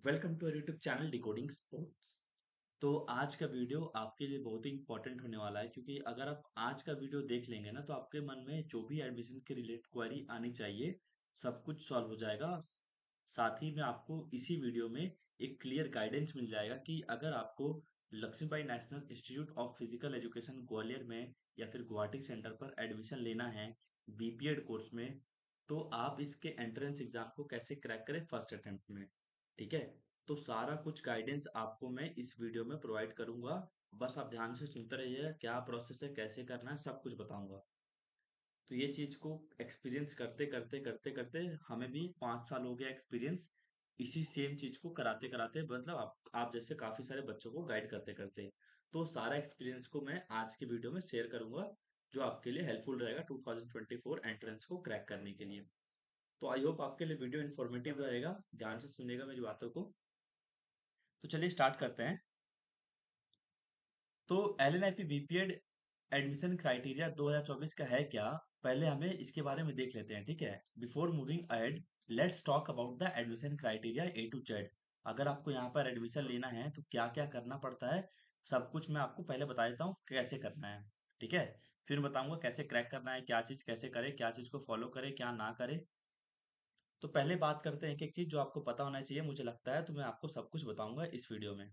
Welcome to YouTube channel decoding sports. तो आज का वीडियो आपके लिए बहुत ही इंपॉर्टेंट होने वाला है, क्योंकि अगर आप आज का वीडियो देख लेंगे ना, तो आपके मन में जो भी एडमिशन के रिलेटेड क्वेरी आनी चाहिए सब कुछ सॉल्व हो जाएगा। साथ ही में आपको इसी वीडियो में एक क्लियर गाइडेंस मिल जाएगा कि अगर आपको Laxmibai national institute of physical education Gwalior में या फिर गुवाहाटी सेंटर पर एडमिशन लेना है बीपीएड कोर्स में, तो आप इसके एंट्रेंस एग्जाम को कैसे क्रैक करें फर्स्ट अटेम्प्ट में। ठीक है। तो सारा कुछ गाइडेंस आपको मैं इस वीडियो में प्रोवाइड करूंगा। बस आप ध्यान से सुनते रहिए, क्या प्रोसेस है, कैसे करना है, सब कुछ बताऊंगा। तो ये चीज को एक्सपीरियंस करते करते करते करते हमें भी 5 साल हो गया एक्सपीरियंस, इसी सेम चीज को कराते कराते, मतलब आप जैसे काफी सारे बच्चों को गाइड करते करते। तो सारा एक्सपीरियंस को मैं आज की वीडियो में शेयर करूंगा, जो आपके लिए हेल्पफुल रहेगा 2024 एंट्रेंस को क्रैक करने के लिए। तो आई होप आपके लिए वीडियो इन्फॉर्मेटिव रहेगा, ध्यान से सुनिएगा मेरी बातों को। तो चलिए स्टार्ट करते हैं। तो एलएनआईपी बीपीएड एडमिशन क्राइटेरिया 2024 का है क्या, पहले हमें इसके बारे में देख लेते हैं। ठीक है। Before moving ahead, let's talk about the admission criteria A to Z. अगर आपको यहाँ पर एडमिशन लेना है तो क्या क्या करना पड़ता है, सब कुछ मैं आपको पहले बता देता हूँ कैसे करना है। ठीक है। फिर बताऊंगा कैसे क्रैक करना है, क्या चीज कैसे करे, क्या चीज को फॉलो करे, क्या ना करे। तो पहले बात करते हैं एक एक चीज जो आपको पता होना चाहिए, मुझे लगता है, तो मैं आपको सब कुछ बताऊंगा इस वीडियो में।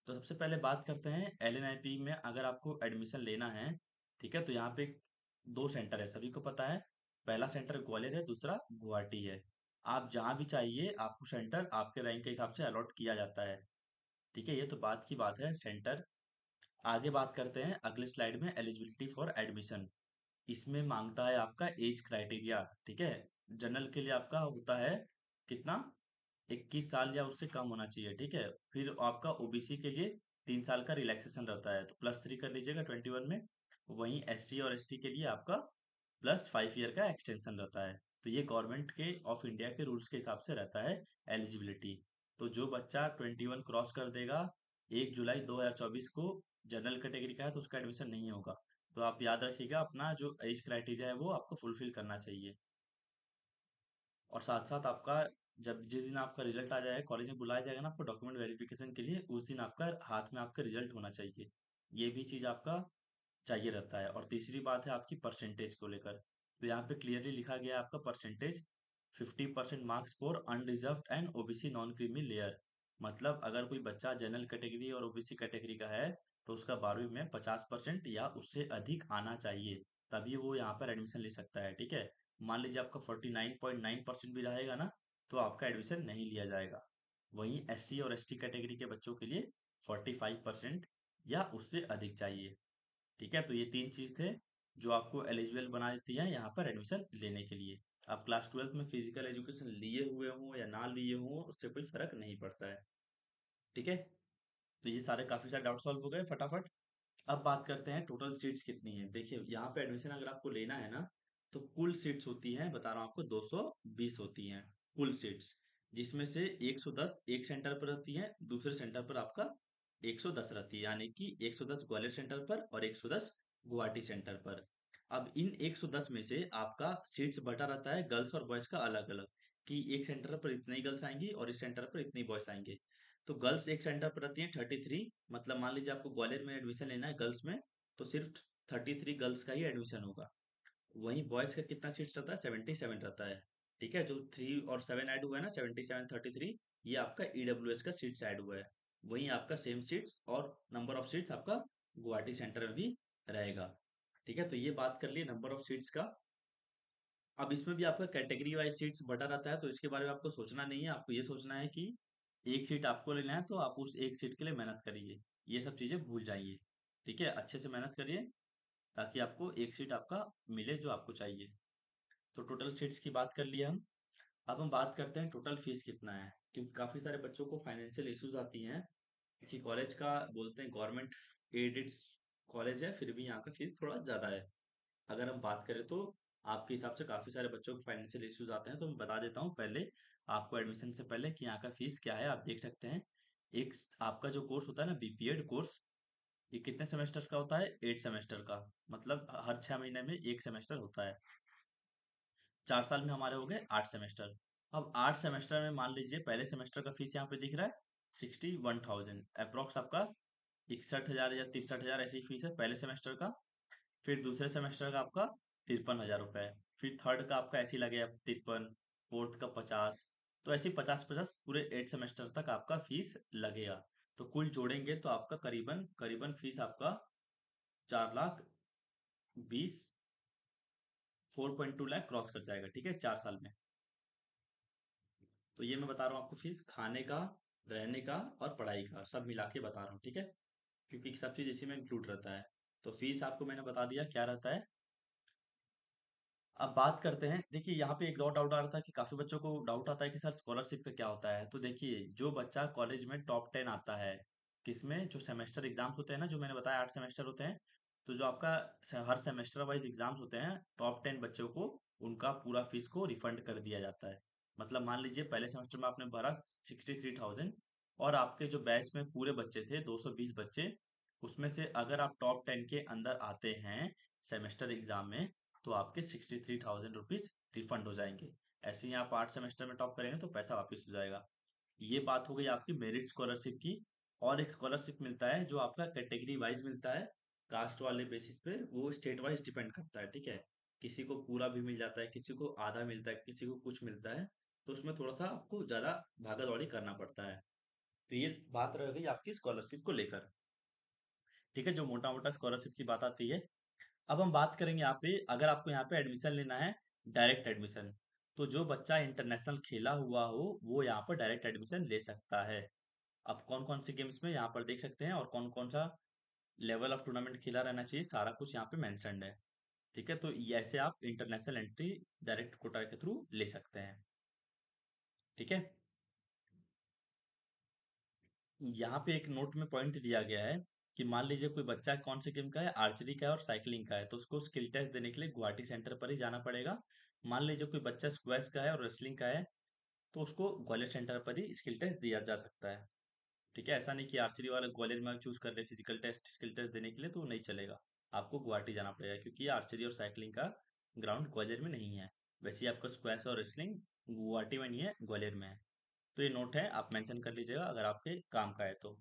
तो सबसे पहले बात करते हैं एलएनआईपी में अगर आपको एडमिशन लेना है। ठीक है। तो यहाँ पे दो सेंटर है, सभी को पता है। पहला सेंटर ग्वालियर है, दूसरा गुवाहाटी है। आप जहां भी चाहिए आपको सेंटर आपके रैंक के हिसाब से अलॉट किया जाता है। ठीक है, ये तो बात की बात है सेंटर। आगे बात करते हैं अगले स्लाइड में एलिजिबिलिटी फॉर एडमिशन। इसमें मांगता है आपका एज क्राइटेरिया। ठीक है। जनरल के लिए आपका होता है कितना, 21 साल या उससे कम होना चाहिए। ठीक है। फिर आपका ओबीसी के लिए 3 साल का रिलैक्सेशन रहता है, तो +3 कर लीजिएगा 21 में। वहीं एससी और एसटी के लिए आपका +5 ईयर का एक्सटेंशन रहता है। तो ये गवर्नमेंट के ऑफ इंडिया के रूल्स के हिसाब से रहता है एलिजिबिलिटी। तो जो बच्चा 21 क्रॉस कर देगा 1 जुलाई 2024 को, जनरल कैटेगरी का है तो उसका एडमिशन नहीं होगा। तो आप याद रखिएगा अपना जो एज क्राइटेरिया है वो आपको फुलफिल करना चाहिए। और साथ साथ आपका जब जिस दिन आपका रिजल्ट आ जाएगा, कॉलेज में बुलाया जाएगा ना आपको डॉक्यूमेंट वेरिफिकेशन के लिए, उस दिन आपका हाथ में आपका रिजल्ट होना चाहिए। ये भी चीज आपका चाहिए रहता है। और तीसरी बात है आपकी परसेंटेज को लेकर। तो यहाँ पे क्लियरली लिखा गया है आपका percentage 50% marks for unreserved and OBC non creamy layer. मतलब अगर कोई बच्चा जनरल कैटेगरी और ओबीसी कैटेगरी का है तो उसका 12वीं में 50% या उससे अधिक आना चाहिए, तभी वो यहाँ पर एडमिशन ले सकता है। ठीक है। मान लीजिए आपका 49.9% भी रहेगा ना, तो आपका एडमिशन नहीं लिया जाएगा। वहीं एससी और एसटी कैटेगरी के बच्चों के लिए 45% या उससे अधिक चाहिए। ठीक है। तो ये तीन चीज थे जो आपको एलिजिबल बना देती है यहाँ पर एडमिशन लेने के लिए। आप क्लास 12th में फिजिकल एजुकेशन लिए हुए हो या ना लिए हो, उससे कोई फर्क नहीं पड़ता है। ठीक है। तो ये सारे काफी सारे डाउट सॉल्व हो गए फटाफट। अब बात करते हैं टोटल सीट्स कितनी है। देखिए यहाँ पे एडमिशन अगर आपको लेना है ना, तो कुल सीट्स होती हैं, बता रहा हूँ आपको, 220 होती हैं कुल सीट्स। जिसमें से 110 एक सेंटर पर रहती हैं, दूसरे सेंटर पर आपका 110 रहती है, यानी कि 110 ग्वालियर सेंटर पर और 110 गुवाहाटी सेंटर पर। अब इन 110 में से आपका सीट्स बटा रहता है गर्ल्स और बॉयज का अलग अलग, कि एक सेंटर पर इतनी गर्ल्स आएंगी और इस सेंटर पर इतनी बॉयज आएंगे। तो गर्ल्स एक सेंटर पर रहती हैं 33। मतलब मान लीजिए आपको ग्वालियर में एडमिशन लेना है गर्ल्स में, तो सिर्फ 33 गर्ल्स का ही एडमिशन होगा। वहीं बॉयज का कितना सीट्स रहता है, 77 रहता है। ठीक है। जो 3 और 7 ऐड हुआ है ना, 77 33, ये आपका ईडब्ल्यूएस का सीट्स ऐड हुआ है। वहीं आपका सेम सीट्स और नंबर ऑफ सीट्स आपका गुवाहाटी सेंटर में भी रहेगा। ठीक है। तो ये बात कर लिए नंबर ऑफ सीट्स का। अब इसमें भी आपका कैटेगरी वाइज सीट्स बटा रहता है, तो इसके बारे में आपको सोचना नहीं है। आपको ये सोचना है कि एक सीट आपको लेना है तो आप उस एक सीट के लिए मेहनत करिए। ये सब चीजें भूल जाइए। ठीक है। अच्छे से मेहनत करिए ताकि आपको एक सीट आपका मिले जो आपको चाहिए। तो टोटल सीट्स की बात कर लिया हम। अब हम बात करते हैं टोटल फीस कितना है, क्योंकि काफी सारे बच्चों को फाइनेंशियल इश्यूज आती हैं कि कॉलेज का, बोलते हैं गवर्नमेंट एडेड कॉलेज है, फिर भी यहाँ का फीस थोड़ा ज्यादा है। अगर हम बात करें तो आपके हिसाब से काफी सारे बच्चों को फाइनेंशियल इश्यूज आते हैं, तो मैं बता देता हूँ पहले आपको एडमिशन से पहले कि यहाँ का फीस क्या है, आप देख सकते हैं। एक आपका जो कोर्स होता है ना बीपीएड कोर्स, ये कितने सेमेस्टर का होता है, 8 सेमेस्टर का। मतलब हर 6 महीने में एक सेमेस्टर होता है। 4 साल में हमारे हो गए 8 सेमेस्टर। अब 8 सेमेस्टर में मान लीजिए पहले सेमेस्टर का फीस यहाँ पे दिख रहा है 61,000 अप्रोक्स आपका 61,000 या 63,000 ऐसी फीस है पहले सेमेस्टर का। फिर दूसरे सेमेस्टर का आपका 53,000 रुपए। फिर थर्ड का आपका ऐसे ही लगेगा 53, फोर्थ का 50। तो ऐसे 50-50 पूरे 8 सेमेस्टर तक आपका फीस लगेगा। तो कुल जोड़ेंगे तो आपका करीबन करीबन फीस आपका 4,20,, 4.2 लाख क्रॉस कर जाएगा, ठीक है, 4 साल में। तो ये मैं बता रहा हूँ आपको फीस खाने का, रहने का और पढ़ाई का सब मिला के बता रहा हूँ, ठीक है, क्योंकि सब चीज इसी में इंक्लूड रहता है। तो फीस आपको मैंने बता दिया क्या रहता है। अब बात करते हैं, देखिए यहाँ पे एक और डाउट आ रहा था कि काफी बच्चों को डाउट आता है कि सर स्कॉलरशिप का क्या होता है। तो देखिए जो बच्चा कॉलेज में टॉप 10 आता है, किसमें, जो सेमेस्टर एग्जाम्स होते हैं ना, जो मैंने बताया 8 सेमेस्टर होते हैं, तो जो आपका हर सेमेस्टर वाइज एग्जाम्स होते हैं, टॉप 10 बच्चों को उनका पूरा फीस को रिफंड कर दिया जाता है। मतलब मान लीजिए पहले सेमेस्टर में आपने भरा 63,000, और आपके जो बैच में पूरे बच्चे थे 220 बच्चे, उसमें से अगर आप टॉप 10 के अंदर आते हैं सेमेस्टर एग्जाम में, तो आपके 63,000 रुपीज रिफंड हो जाएंगे। ऐसे ही आप 8 सेमेस्टर में टॉप करेंगे तो पैसा वापस हो जाएगा। ये बात हो गई आपकी मेरिट स्कॉलरशिप की। और एक स्कॉलरशिप मिलता है जो आपका कैटेगरी वाइज मिलता है, कास्ट वाले बेसिस पे, वो स्टेट वाइज डिपेंड करता है, ठीक है। किसी को पूरा भी मिल जाता है, किसी को आधा मिलता है, किसी को कुछ मिलता है। तो उसमें थोड़ा सा आपको ज्यादा भागा दौड़ी करना पड़ता है। तो ये बात रह गई आपकी स्कॉलरशिप को लेकर, ठीक है, जो मोटा मोटा स्कॉलरशिप की बात आती है। अब हम बात करेंगे यहाँ पे, अगर आपको यहाँ पे एडमिशन लेना है, डायरेक्ट एडमिशन, तो जो बच्चा इंटरनेशनल खेला हुआ हो वो यहाँ पर डायरेक्ट एडमिशन ले सकता है। अब कौन कौन से गेम्स में यहाँ पर देख सकते हैं और कौन कौन सा लेवल ऑफ टूर्नामेंट खेला रहना चाहिए, सारा कुछ यहाँ पे मेंशन्ड है, ठीक है। तो ये ऐसे आप इंटरनेशनल एंट्री डायरेक्ट कोटा के थ्रू ले सकते हैं, ठीक है। यहाँ पे एक नोट में पॉइंट दिया गया है कि मान लीजिए कोई बच्चा कौन से गेम का है, आर्चरी का है और साइकिलिंग का है, तो उसको स्किल टेस्ट देने के लिए गुवाहाटी सेंटर पर ही जाना पड़ेगा। मान लीजिए कोई बच्चा स्क्वैश का है और रेसलिंग का है, तो उसको ग्वालियर सेंटर पर ही स्किल टेस्ट दिया जा सकता है, ठीक है। ऐसा नहीं कि आर्चरी वाला ग्वालियर में चूज कर ले फिजिकल टेस्ट स्किल टेस्ट देने के लिए, तो वो नहीं चलेगा। आपको गुवाहाटी जाना पड़ेगा क्योंकि आर्चरी और साइकिलिंग का ग्राउंड ग्वालियर में नहीं है। वैसे ही आपका स्क्वैश और रेसलिंग गुवाहाटी में नहीं है, ग्वालियर में है। तो ये नोट है, आप मेंशन कर लीजिएगा अगर आपके काम का है तो।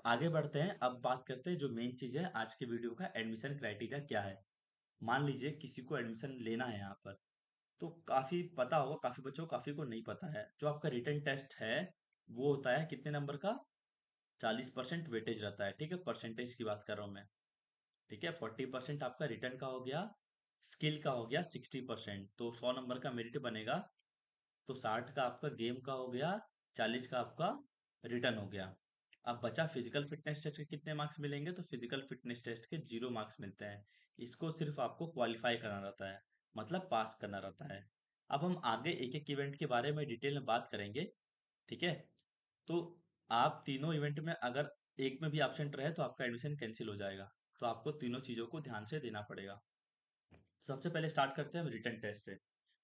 आगे बढ़ते हैं, अब बात करते हैं जो मेन चीज है आज के वीडियो का, एडमिशन क्राइटेरिया क्या है। मान लीजिए किसी को एडमिशन लेना है यहाँ पर, तो काफी पता होगा काफी बच्चों को, काफी को नहीं पता है। जो आपका रिटन टेस्ट है वो होता है कितने नंबर का, 40% वेटेज रहता है, ठीक है, परसेंटेज की बात कर रहा हूँ मैं, ठीक है। 40% आपका रिटर्न का हो गया, स्किल का हो गया 60%, तो 100 नंबर का मेरिट बनेगा। तो 60 का आपका गेम का हो गया, 40 का आपका रिटर्न हो गया। अब बचा फिजिकल फिटनेस टेस्ट के कितने मार्क्स मिलेंगे, तो फिजिकल फिटनेस टेस्ट के 0 मार्क्स मिलते हैं। इसको सिर्फ आपको क्वालिफाई करना रहता है, मतलब पास करना रहता है। अब हम आगे एक एक इवेंट के बारे में डिटेल में बात करेंगे, ठीक है। तो आप तीनों इवेंट में अगर एक में भी एब्सेंट रहे तो आपका एडमिशन कैंसिल हो जाएगा। तो आपको तीनों चीजों को ध्यान से देना पड़ेगा। सबसे पहले स्टार्ट करते हैं रिटन टेस्ट से।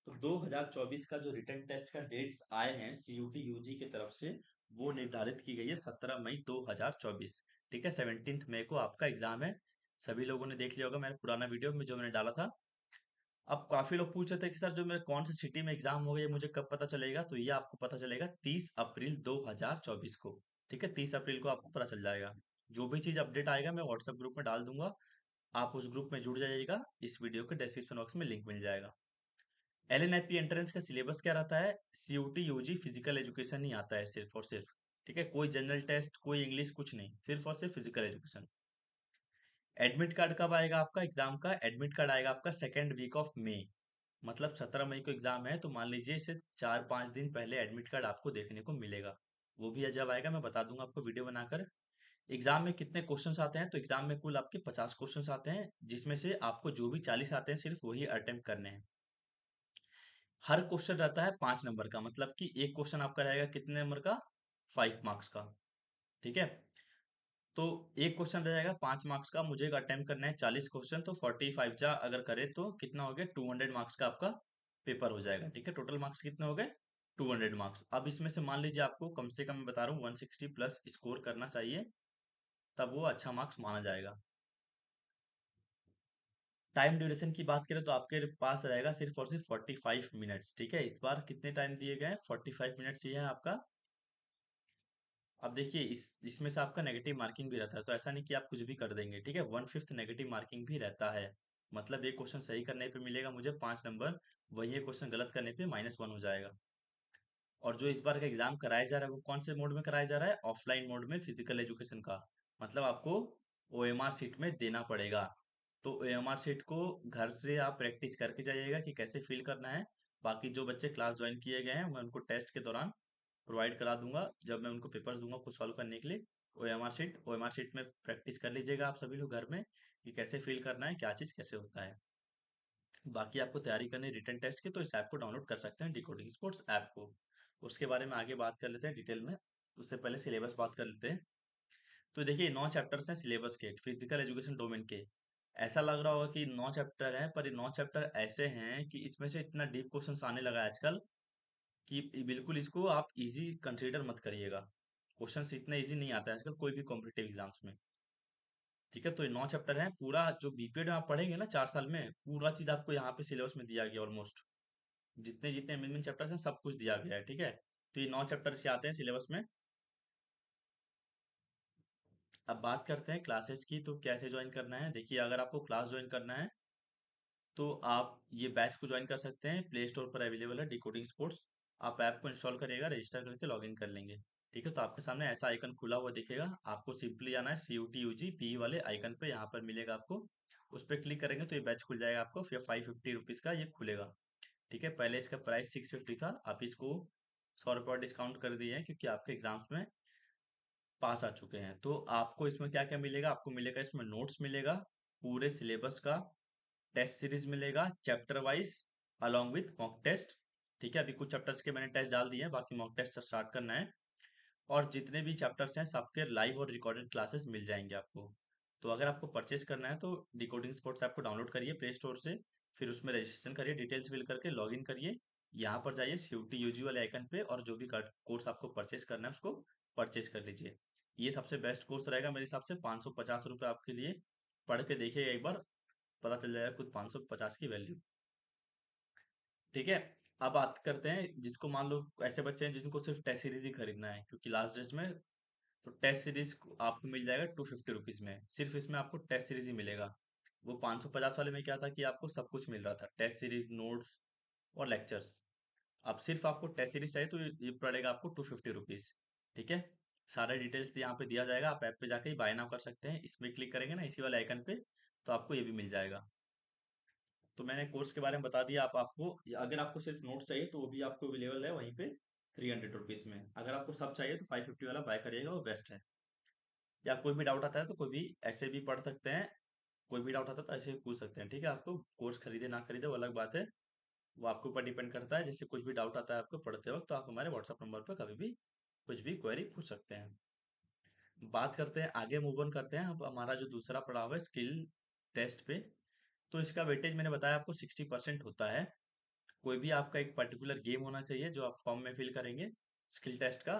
तो 2024 का जो रिटन टेस्ट का डेट्स आए हैं सीयूटी यूजी की तरफ से, वो निर्धारित की गई है 17 मई 2024, ठीक है। 17 मई को आपका एग्जाम है। सभी लोगों ने देख लिया होगा मेरा पुराना वीडियो में जो मैंने डाला था। अब काफी लोग पूछ रहे थे कि सर जो मेरे कौन सी सिटी में एग्जाम हो गया ये मुझे कब पता चलेगा, तो ये आपको पता चलेगा 30 अप्रैल 2024 को, ठीक है। 30 अप्रैल को आपको पता चल जाएगा। जो भी चीज अपडेट आएगा मैं व्हाट्सएप ग्रुप में डाल दूंगा, आप उस ग्रुप में जुड़ जाइएगा। इस वीडियो के डिस्क्रिप्शन बॉक्स में लिंक मिल जाएगा। एलएनआईपी एंट्रेंस का सिलेबस क्या रहता है, सीयूटी यूजी फिजिकल एजुकेशन ही आता है सिर्फ और सिर्फ, ठीक है। कोई जनरल टेस्ट, कोई इंग्लिश, कुछ नहीं, सिर्फ और सिर्फ फिजिकल एजुकेशन। एडमिट कार्ड कब आएगा आपका एग्जाम का, एडमिट कार्ड आएगा आपका सेकेंड वीक ऑफ मई। मतलब 17 मई को एग्जाम है तो मान लीजिए इससे 4-5 दिन पहले एडमिट कार्ड आपको देखने को मिलेगा। वो भी जब आएगा मैं बता दूंगा आपको वीडियो बनाकर। एग्जाम में कितने क्वेश्चंस आते हैं, तो एग्जाम में कुल आपके 50 क्वेश्चंस आते हैं, जिसमें से आपको जो भी 40 आते हैं सिर्फ वही अटेम्प्ट करने हैं। हर क्वेश्चन रहता है 5 नंबर का, मतलब कि एक क्वेश्चन आपका रहेगा कितने नंबर का, 5 मार्क्स का, ठीक है। तो एक क्वेश्चन रहेगा 5 मार्क्स का, मुझे अटेम्प्ट करना है 40 क्वेश्चन, तो 45 जा अगर करे तो कितना हो गया, 200 मार्क्स का आपका पेपर हो जाएगा, ठीक है। टोटल मार्क्स कितने हो गए, 200 मार्क्स। अब इसमें से मान लीजिए आपको कम से कम मैं बता रहा हूँ 160 प्लस स्कोर करना चाहिए, तब वो अच्छा मार्क्स माना जाएगा। टाइम ड्यूरेशन की बात करें तो आपके पास रहेगा सिर्फ और सिर्फ 45 मिनट्स। ठीक है, इस बार कितने टाइम दिए गए हैं, 45 मिनट्स ही है आपका। अब देखिए इसमें से आपका नेगेटिव मार्किंग भी रहता है, तो ऐसा नहीं कि आप कुछ भी कर देंगे। ठीक है, 1/5 नेगेटिव मार्किंग भी रहता है। मतलब एक क्वेश्चन सही करने पे मिलेगा मुझे 5 नंबर, वही एक क्वेश्चन गलत करने पे -1 हो जाएगा। और जो इस बार का एग्जाम कराया जा रहा है वो कौन से मोड में कराया जा रहा है, ऑफलाइन मोड में, फिजिकल एजुकेशन का। मतलब आपको ओएमआर शीट में देना पड़ेगा। तो ओएमआर शीट को घर से आप प्रैक्टिस करके जाइएगा कि कैसे फिल करना है। बाकी जो बच्चे क्लास ज्वाइन किए गए हैं मैं उनको टेस्ट के दौरान प्रोवाइड करा दूंगा, जब मैं उनको पेपर्स दूंगा कुछ सॉल्व करने के लिए। ओएमआर शीट में प्रैक्टिस कर लीजिएगा आप सभी लोग घर में कि कैसे फिल करना है, क्या चीज़ कैसे होता है। बाकी आपको तैयारी करनी रिटन टेस्ट की, तो इस ऐप को डाउनलोड कर सकते हैं, डिकोडिंग स्पोर्ट्स ऐप को। उसके बारे में आगे बात कर लेते हैं डिटेल में। उससे पहले सिलेबस बात कर लेते हैं। तो देखिए 9 चैप्टर्स हैं सिलेबस के, फिजिकल एजुकेशन डोमेन के। ऐसा लग रहा होगा कि 9 चैप्टर हैं, पर ये 9 चैप्टर ऐसे हैं कि इसमें से इतना डीप क्वेश्चंस आने लगा है आजकल कि बिल्कुल इसको आप इजी कंसीडर मत करिएगा। क्वेश्चंस इतना इजी नहीं आता है आजकल कोई भी कॉम्पिटेटिव एग्जाम्स में। ठीक है, तो ये 9 चैप्टर हैं, पूरा जो बीपीएड में आप पढ़ेंगे ना 4 साल में, पूरा चीज आपको यहाँ पे सिलेबस में दिया गया ऑलमोस्ट। जितने जितने मेन मेन चैप्टर्स हैं सब कुछ दिया गया है। ठीक है, तो ये 9 चैप्टर से आते हैं सिलेबस में। अब बात करते हैं क्लासेस की, तो कैसे ज्वाइन करना है। देखिए अगर आपको क्लास ज्वाइन करना है तो आप ये बैच को ज्वाइन कर सकते हैं, प्ले स्टोर पर अवेलेबल है डिकोडिंग स्पोर्ट्स। आप ऐप को इंस्टॉल करिएगा, रजिस्टर करके लॉगिन कर लेंगे। ठीक है, तो आपके सामने ऐसा आइकन खुला हुआ दिखेगा, आपको सिंपली आना है CUT UG PE वाले आइकन पे, यहाँ पर मिलेगा आपको। उस पर क्लिक करेंगे तो ये बैच खुल जाएगा आपको, फिर 550 रुपीज का ये खुलेगा। ठीक है, पहले इसका प्राइस 650 था, आप इसको 100 रुपये डिस्काउंट कर दिए हैं क्योंकि आपके एग्जाम्स में पास आ चुके हैं। तो आपको इसमें क्या क्या मिलेगा, आपको मिलेगा इसमें नोट्स मिलेगा पूरे सिलेबस का, टेस्ट सीरीज मिलेगा chapter wise along with mock test. ठीक है, अभी कुछ चैप्टर्स के मैंने टेस्ट डाल दिए हैं, बाकी मॉक टेस्ट स्टार्ट करना है। और जितने भी चैप्टर्स हैं सबके लाइव और रिकॉर्डेड क्लासेस मिल जाएंगे आपको। तो अगर आपको परचेस करना है तो डिकोडिंग स्पोर्ट्स ऐप को डाउनलोड करिए प्ले स्टोर से, फिर उसमें रजिस्ट्रेशन करिए, डिटेल्स फिल करके लॉगिन करिए। यहाँ पर जाइए CUT UG वाले आइकन पे और जो भी कोर्स आपको परचेस करना है उसको परचेस कर लीजिए। ये सबसे बेस्ट कोर्स रहेगा मेरे हिसाब से, 550 रुपये आपके लिए। पढ़ के देखिएगा एक बार, पता चल जाएगा खुद 550 की वैल्यू। ठीक है, अब बात करते हैं जिसको मान लो ऐसे बच्चे हैं जिनको सिर्फ टेस्ट सीरीज ही खरीदना है क्योंकि लास्ट डेज में, तो टेस्ट सीरीज आपको मिल जाएगा 250 रुपीज में, सिर्फ इसमें आपको टेस्ट सीरीज ही मिलेगा। वो 550 वाले में क्या था कि आपको सब कुछ मिल रहा था, टेस्ट सीरीज, नोट्स और लेक्चर्स। अब सिर्फ आपको टेस्ट सीरीज चाहिए तो ये पड़ेगा आपको 250 रुपीज। ठीक है, सारे डिटेल्स यहाँ पे दिया जाएगा, आप ऐप पे जाके बाय नाउ कर सकते हैं, इसमें क्लिक करेंगे ना इसी वाले आइकन पे, तो आपको ये भी मिल जाएगा। तो मैंने कोर्स के बारे में बता दिया, आप आपको अगर आपको सिर्फ नोट्स चाहिए तो वो भी आपको अवेलेबल है वहीं पे 300 रुपीज में। अगर आपको सब चाहिए तो 550 वाला बाय करिएगा, वो बेस्ट है। या कोई भी डाउट आता है तो कोई भी ऐसे भी पढ़ सकते हैं, कोई भी डाउट आता है तो ऐसे भी पूछ सकते हैं। ठीक है, आपको कोर्स खरीदे ना खरीदे वो अलग बात है, वो आपके ऊपर डिपेंड करता है। जैसे कुछ भी डाउट आता है आपको पढ़ते वक्त तो आप हमारे व्हाट्सएप नंबर पर कभी भी कुछ भी क्वेरी पूछ सकते हैं। बात करते हैं आगे, मूव ऑन करते हैं। अब हमारा जो दूसरा पड़ाव है स्किल टेस्ट पे, तो इसका वेटेज मैंने बताया आपको 60% होता है। कोई भी आपका एक पर्टिकुलर गेम होना चाहिए जो आप फॉर्म में फिल करेंगे स्किल टेस्ट का।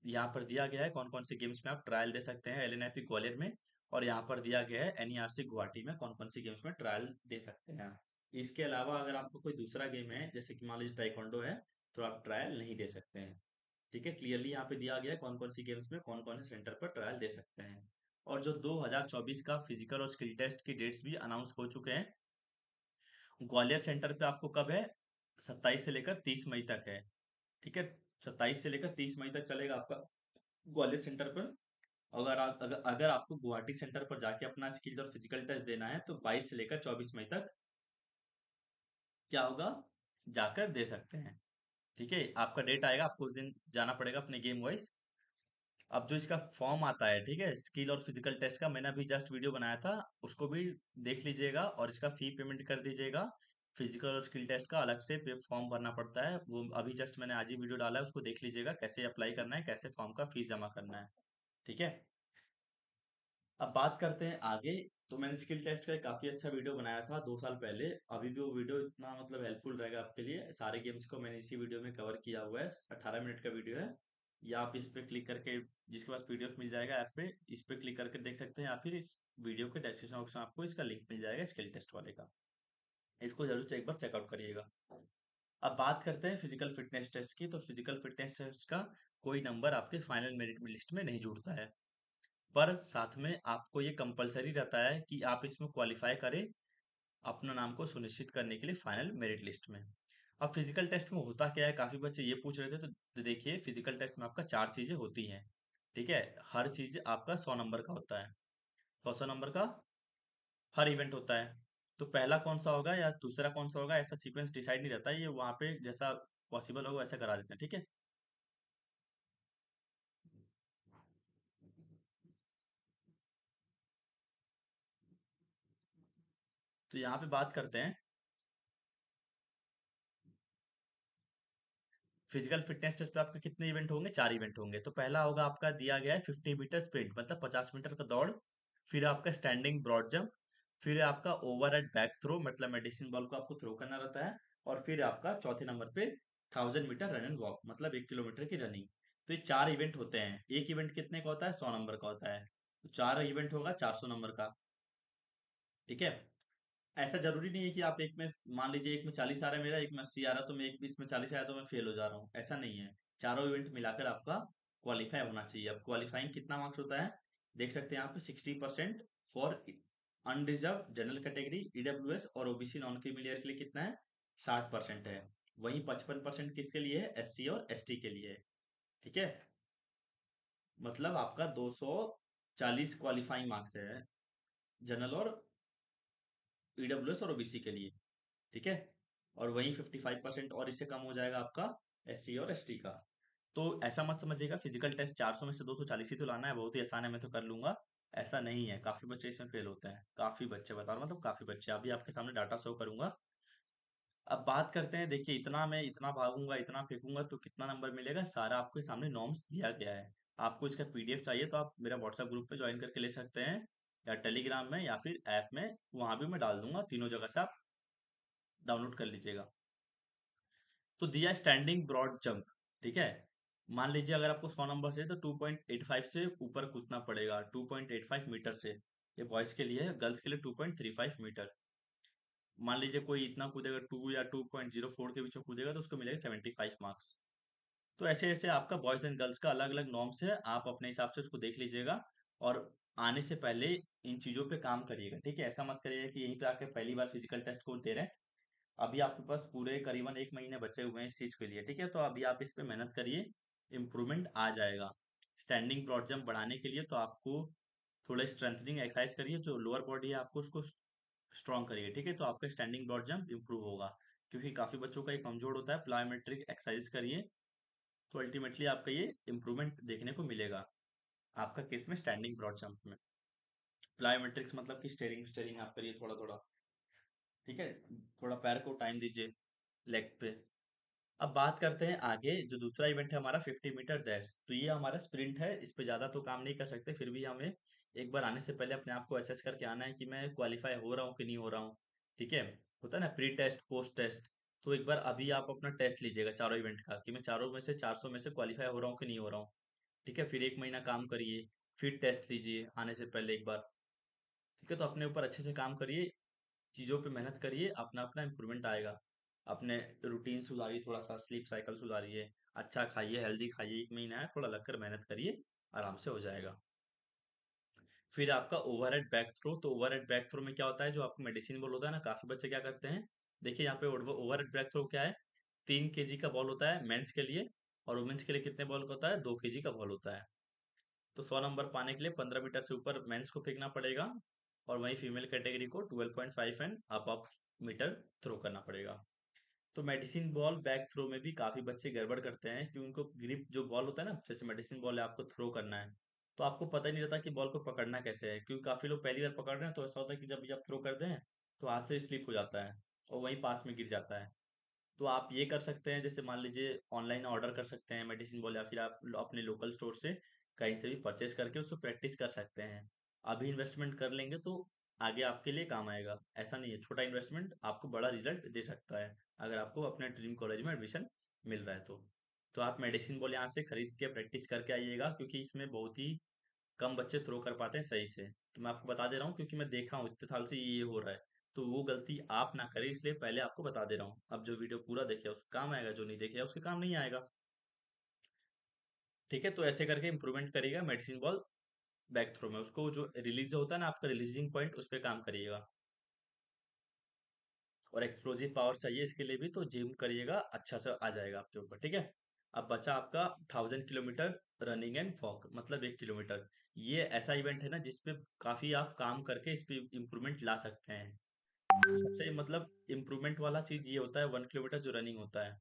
यहाँ पर दिया गया है कौन कौन से गेम्स में आप ट्रायल दे सकते हैं, LNFP ग्वालियर में, और यहाँ पर दिया गया है NERC गुवाहाटी में कौन कौन सी गेम्स में ट्रायल दे सकते हैं। इसके अलावा अगर आपको कोई दूसरा गेम है जैसे कि मान लीजिए टाइकोंडो है, तो आप ट्रायल नहीं दे सकते हैं। ठीक है, क्लियरली यहाँ पे दिया गया है कौन कौन सी गेम्स में कौन कौन से सेंटर पर ट्रायल दे सकते हैं। और जो 2024 का फिजिकल और स्किल टेस्ट की डेट्स भी अनाउंस हो चुके हैं। ग्वालियर सेंटर पे आपको कब है, 27 से लेकर 30 मई तक है। ठीक है, 27 से लेकर 30 मई तक चलेगा आपका ग्वालियर सेंटर पर। अगर आपको गुवाहाटी सेंटर पर जाके अपना स्किल और फिजिकल टेस्ट देना है तो 22 से लेकर 24 मई तक क्या होगा, जाकर दे सकते हैं। ठीक है, आपका डेट आएगा, आपको उस दिन जाना पड़ेगा अपने गेम वाइज। अब जो इसका फॉर्म आता है, ठीक है, स्किल और फिजिकल टेस्ट का, मैंने अभी जस्ट वीडियो बनाया था, उसको भी देख लीजिएगा और इसका फी पेमेंट कर दीजिएगा। फिजिकल और स्किल टेस्ट का अलग से फॉर्म भरना पड़ता है, वो अभी जस्ट मैंने आज ही वीडियो डाला है, उसको देख लीजिएगा कैसे अप्लाई करना है, कैसे फॉर्म का फीस जमा करना है। ठीक है, अब बात करते हैं आगे। तो मैंने स्किल टेस्ट का एक काफी अच्छा वीडियो बनाया था 2 साल पहले, अभी भी वो वीडियो इतना मतलब हेल्पफुल रहेगा आपके लिए। सारे गेम्स को मैंने इसी वीडियो में कवर किया हुआ है, 18 मिनट का वीडियो है। या आप इस पे क्लिक करके, जिसके पास पीडीएफ मिल जाएगा ऐप पे, इस पे क्लिक करके देख सकते हैं, या फिर इस वीडियो के डिस्क्रिप्शन बॉक्स में आपको इसका लिंक मिल जाएगा स्किल टेस्ट वाले का। इसको जरूर एक बार चेकआउट करिएगा। अब बात करते हैं फिजिकल फिटनेस टेस्ट की। तो फिजिकल फिटनेस टेस्ट का कोई नंबर आपके फाइनल मेरिट लिस्ट में नहीं जुड़ता है, पर साथ में आपको ये कंपलसरी रहता है कि आप इसमें क्वालिफाई करें अपना नाम को सुनिश्चित करने के लिए फाइनल मेरिट लिस्ट में। अब फिजिकल टेस्ट में होता क्या है, काफी बच्चे ये पूछ रहे थे, तो देखिए फिजिकल टेस्ट में आपका 4 चीजें होती हैं, ठीक है। हर चीज आपका 100 नंबर का होता है, 100 नंबर का हर इवेंट होता है। तो पहला कौन सा होगा या दूसरा कौन सा होगा, ऐसा सीक्वेंस डिसाइड नहीं रहता है, ये वहां पे जैसा पॉसिबल होगा वैसा करा देते हैं, ठीक है। तो यहाँ पे बात करते हैं, फिजिकल फिटनेस टेस्ट पे आपके कितने इवेंट होंगे, 4 इवेंट होंगे। तो पहला होगा आपका दिया गया है 50 मीटर स्प्रिंट, मतलब 50 मीटर का दौड़। फिर आपका स्टैंडिंग ब्रॉड जंप। फिर आपका ओवर एट बैक थ्रो, मतलब मेडिसिन बॉल को आपको थ्रो करना रहता है। और फिर आपका चौथे नंबर पे 1000 मीटर रन एंड वॉक, मतलब 1 किलोमीटर की रनिंग। तो ये 4 इवेंट होते हैं। एक इवेंट कितने का होता है, 100 नंबर का होता है। तो 4 इवेंट होगा 400 नंबर का, ठीक है। ऐसा जरूरी नहीं है कि आप एक में, मान लीजिए एक में 40 आ रहा है मेरा, एक में 80 आ रहा है, तो मैं एक बीस में 40 आया तो मैं फेल हो जा रहा हूँ, ऐसा नहीं है। चारों इवेंट मिलाकर आपका क्वालिफाई होना चाहिए। अब क्वालिफाइंग कितना मार्क्स होता है, देख सकते हैं यहाँ पे 60% for unreserved general category, EWS और ओबीसी नॉन क्रीमिलियर के लिए कितना है, 60% है। वहीं 55% किसके लिए है, एससी और एसटी के लिए है, ठीक है। मतलब आपका 240 क्वालिफाइंग मार्क्स है जनरल और ईडब्ल्यूएस और ओबीसी के लिए, ठीक है। और वहीं 55% और इससे कम हो जाएगा आपका एससी और एसटी का। तो ऐसा मत समझिएगा फिजिकल टेस्ट 400 में से 240 ही तो लाना है, बहुत ही आसान है, मैं तो कर लूंगा। ऐसा नहीं है, काफी बच्चे इसमें फेल होते हैं, काफी बच्चे बता रहा हूं, मतलब काफी बच्चे। अभी आपके सामने डाटा शो करूंगा। अब बात करते हैं, देखिए इतना मैं इतना भागूंगा इतना फेंकूंगा तो कितना नंबर मिलेगा, सारा आपके सामने नॉर्म्स दिया गया है। आपको इसका पीडीएफ चाहिए तो आप मेरा व्हाट्सएप ग्रुप पे ज्वाइन करके ले सकते हैं, या टेलीग्राम में या फिर ऐप में, वहां भी मैं डाल दूंगा, तीनों जगह से आप डाउनलोड कर लीजिएगा। तो दिया स्टैंडिंग ब्रॉड जंप, ठीक है। मान लीजिए अगर आपको 100 नंबर से, तो 2.85 से ऊपर कूदना पड़ेगा, 2.85 मीटर से। ये बॉयज के लिए है, गर्ल्स के लिए 2.35 मीटर। मान लीजिए कोई इतना कूदेगा 2 या 2.04 के बीच में कूदेगा, तो उसको मिलेगा 75 मार्क्स। तो ऐसे ऐसे आपका बॉयज एंड गर्ल्स का अलग अलग नॉर्म्स है, आप अपने हिसाब से उसको देख लीजिएगा। और आने से पहले इन चीजों पे काम करिएगा, ठीक है। ऐसा मत करिएगा कि यहीं पे आके पहली बार फिजिकल टेस्ट को दे रहे हैं। अभी आपके पास पूरे करीबन 1 महीने बचे हुए हैं इस चीज के लिए, ठीक है। तो अभी आप इस पे मेहनत करिए, इम्प्रूवमेंट आ जाएगा। स्टैंडिंग ब्रॉड जंप बढ़ाने के लिए तो आपको थोड़ा स्ट्रेंथनिंग एक्सरसाइज करिए, जो लोअर बॉडी है आपको उसको स्ट्रॉन्ग करिए, ठीक है। तो आपका स्टैंडिंग ब्रॉड जंप इंप्रूव होगा, क्योंकि काफी बच्चों का ये कमजोर होता है। प्लायोमेट्रिक एक्सरसाइज करिए, तो अल्टीमेटली आपका ये इम्प्रूवमेंट देखने को मिलेगा आपका केस में स्टैंडिंग ब्रॉड जंप में। प्लायोमेट्रिक्स मतलब कि स्टेरिंग स्टेरिंग आप करिए थोड़ा थोड़ा, ठीक है। थोड़ा पैर को टाइम दीजिए लेग पे। अब बात करते हैं आगे, जो दूसरा इवेंट है हमारा 50 मीटर डैश। तो ये हमारा स्प्रिंट है, इस पे ज्यादा तो काम नहीं कर सकते, फिर भी हमें एक बार आने से पहले अपने आप को असेस करके आना है कि मैं क्वालिफाई हो रहा हूँ कि नहीं हो रहा हूँ, ठीक है। होता है ना प्री टेस्ट पोस्ट टेस्ट। तो एक बार अभी आप अपना टेस्ट लीजिएगा चारों इवेंट का, कि मैं चारों में से 400 में से क्वालिफाई हो रहा हूँ कि नहीं हो रहा हूँ, ठीक है। फिर 1 महीना काम करिए, फिर टेस्ट लीजिए आने से पहले एक बार, ठीक है। तो अपने ऊपर अच्छे से काम करिए, चीजों पे मेहनत करिए, अपना अपना इम्प्रूवमेंट आएगा। अपने रूटीन सुधारिए, थोड़ा सा स्लीप साइकिल सुधारिए, अच्छा खाइए, हेल्दी खाइए, 1 महीना है, थोड़ा लगकर मेहनत करिए, आराम से हो जाएगा। फिर आपका ओवरहेड बैक थ्रो। तो ओवरहेड बैक थ्रो में क्या होता है, जो आपको मेडिसिन बॉल होता है ना, काफी बच्चे क्या करते हैं, देखिए यहाँ पे ओवरहेड बैक थ्रो क्या है, 3 केजी का बॉल होता है मेंस के लिए, और वुमेन्स के लिए कितने बॉल का होता है, 2 केजी का बॉल होता है। तो 100 नंबर पाने के लिए 15 मीटर से ऊपर मेंस को फेंकना पड़ेगा, और वहीं फीमेल कैटेगरी को 12.5 एंड अप मीटर थ्रो करना पड़ेगा। तो मेडिसिन बॉल बैक थ्रो में भी काफी बच्चे गड़बड़ करते हैं, कि उनको ग्रिप जो बॉल होता है ना, जैसे मेडिसिन बॉल है आपको थ्रो करना है, तो आपको पता ही नहीं रहता कि बॉल को पकड़ना कैसे है, क्योंकि काफी लोग पहली बार पकड़ रहे हैं, तो ऐसा होता है कि जब भी आप थ्रो करते हैं तो हाथ से स्लिप हो जाता है और वहीं पास में गिर जाता है। तो आप ये कर सकते हैं, जैसे मान लीजिए ऑनलाइन ऑर्डर कर सकते हैं मेडिसिन बॉल, या फिर आप अपने लोकल स्टोर से कहीं से भी परचेज करके उसको प्रैक्टिस कर सकते हैं। अभी इन्वेस्टमेंट कर लेंगे तो आगे आपके लिए काम आएगा। ऐसा नहीं है, छोटा इन्वेस्टमेंट आपको बड़ा रिजल्ट दे सकता है, अगर आपको अपने ड्रीम कॉलेज में एडमिशन मिल रहा है तो। तो आप मेडिसिन बॉल यहाँ से खरीद के प्रैक्टिस करके आइएगा, क्योंकि इसमें बहुत ही कम बच्चे थ्रो कर पाते हैं सही से। तो मैं आपको बता दे रहा हूँ, क्योंकि मैं देखा हूँ इतने साल से ये हो रहा है। तो वो गलती आप ना करें, इसलिए पहले आपको बता दे रहा हूँ। अब जो वीडियो पूरा देखे उसका काम आएगा, जो नहीं देखे उसके काम नहीं आएगा। ठीक है, तो ऐसे करके इंप्रूवमेंट करिएगा मेडिसिन बॉल बैक थ्रो में। उसको जो रिलीज होता है ना आपका रिलीजिंग पॉइंट, उस पर काम करिएगा। और एक्सप्लोजिव पावर चाहिए इसके लिए भी, तो जिम करिएगा, अच्छा से आ जाएगा आपके ऊपर। ठीक है, अब बचा आपका 1000 किलोमीटर रनिंग एंड वॉक, मतलब 1 किलोमीटर। ये ऐसा इवेंट है ना जिसपे काफी आप काम करके इस पे इम्प्रूवमेंट ला सकते हैं। सबसे मतलब इम्प्रूवमेंट वाला चीज ये होता है 1 किलोमीटर जो रनिंग होता है।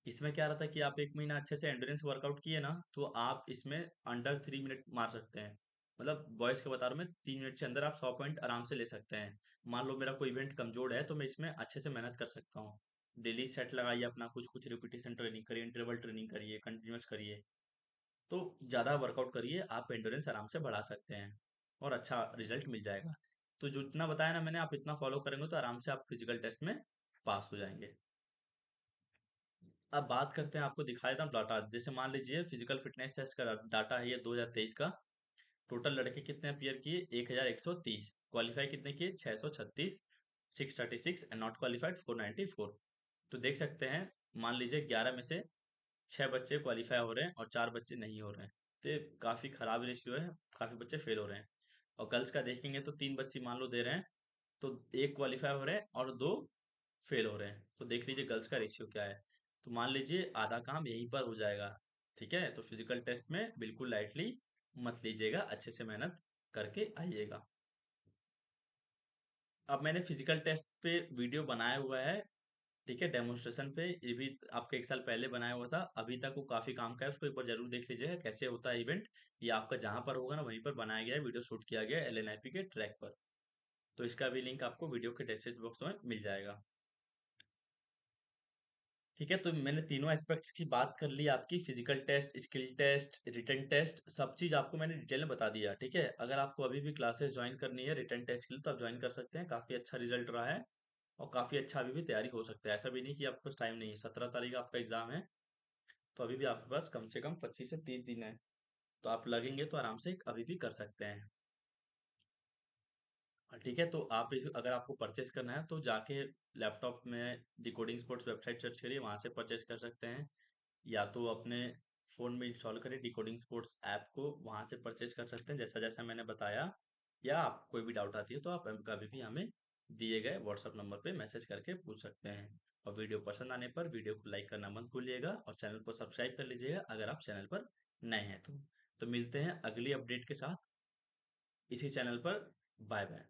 इसमें क्या रहता है कि आप 1 महीना अच्छे से एंड्योरेंस वर्कआउट किए ना, तो आप इसमें अंडर 3 मिनट मार सकते हैं। मतलब बॉयज के बता रहा हूँ मैं, 3 मिनट के अंदर आप 100 पॉइंट आराम से ले सकते हैं। मान लो मेरा कोई इवेंट कमजोर है, तो मैं इसमें अच्छे से मेहनत कर सकता हूँ। डेली सेट लगाइए अपना, कुछ कुछ रिपीटेशन ट्रेनिंग करिए, इंटरवल ट्रेनिंग करिए, कंटिन्यूस करिए। तो ज्यादा वर्कआउट करिए, आप एंड्योरेंस आराम से बढ़ा सकते हैं और अच्छा रिजल्ट मिल जाएगा। तो जो इतना बताया ना मैंने, आप इतना फॉलो करेंगे तो आराम से आप फिजिकल टेस्ट में पास हो जाएंगे। अब बात करते हैं, आपको दिखाया था डाटा। जैसे मान लीजिए फिजिकल फिटनेस टेस्ट का डाटा है ये 2023 का। टोटल लड़के कितने अपियर किए? 1130। क्वालिफाई कितने किए? 636। 636 एंड नॉट क्वालिफाइड 494। तो देख सकते हैं, मान लीजिए 11 में से 6 बच्चे क्वालिफाई हो रहे हैं और 4 बच्चे नहीं हो रहे हैं। तो ये काफी खराब रेशियो है, काफी बच्चे फेल हो रहे हैं। और गर्ल्स का देखेंगे तो 3 बच्चे मान लो दे रहे हैं, तो एक क्वालिफाई हो रहे हैं और दो फेल हो रहे हैं। तो देख लीजिए गर्ल्स का रेशियो क्या है। तो मान लीजिए आधा काम यहीं पर हो जाएगा। ठीक है, तो फिजिकल टेस्ट में बिल्कुल लाइटली मत लीजिएगा, अच्छे से मेहनत करके आइएगा। अब मैंने फिजिकल टेस्ट पे वीडियो बनाया हुआ है। ठीक है, डेमोन्स्ट्रेशन पे ये भी आपके 1 साल पहले बनाया हुआ था। अभी तक वो काफी काम का है, उसको एक बार जरूर देख लीजिएगा कैसे होता है इवेंट। ये आपका जहां पर होगा ना वहीं पर बनाया गया है, वीडियो शूट किया गया है एलएनआईपी के ट्रैक पर। तो इसका भी लिंक आपको वीडियो के डिस्क्रिप्शन बॉक्स में मिल जाएगा। ठीक है, तो मैंने तीनों एस्पेक्ट्स की बात कर ली आपकी, physical test, skill test, written test, सब चीज आपको मैंने डिटेल में बता दिया। ठीक है, अगर आपको अभी भी क्लासेस ज्वाइन करनी है रिटन टेस्ट के लिए तो आप ज्वाइन कर सकते हैं। काफी अच्छा रिजल्ट रहा है और काफी अच्छा अभी भी तैयारी हो सकता है। ऐसा भी नहीं कि आपके पास टाइम नहीं है। 17 तारीख आपका एग्जाम है, तो अभी भी आपके पास कम से कम 25 से 30 दिन है। तो आप लगेंगे तो आराम से अभी भी कर सकते हैं। ठीक है, तो आप इस अगर आपको परचेस करना है तो जाके लैपटॉप में डिकोडिंग स्पोर्ट्स वेबसाइट सर्च करिए, वहां से परचेस कर सकते हैं। या तो अपने फोन में इंस्टॉल करें डिकोडिंग स्पोर्ट्स ऐप को, वहां से परचेस कर सकते हैं जैसा जैसा मैंने बताया। या आप कोई भी डाउट आती है तो आप कभी भी हमें दिए गए व्हाट्सएप नंबर पे मैसेज करके पूछ सकते हैं। और वीडियो पसंद आने पर वीडियो को लाइक करना मत भूलिएगा और चैनल को सब्सक्राइब कर लीजिएगा अगर आप चैनल पर नए हैं तो मिलते हैं अगली अपडेट के साथ इसी चैनल पर। Bye bye.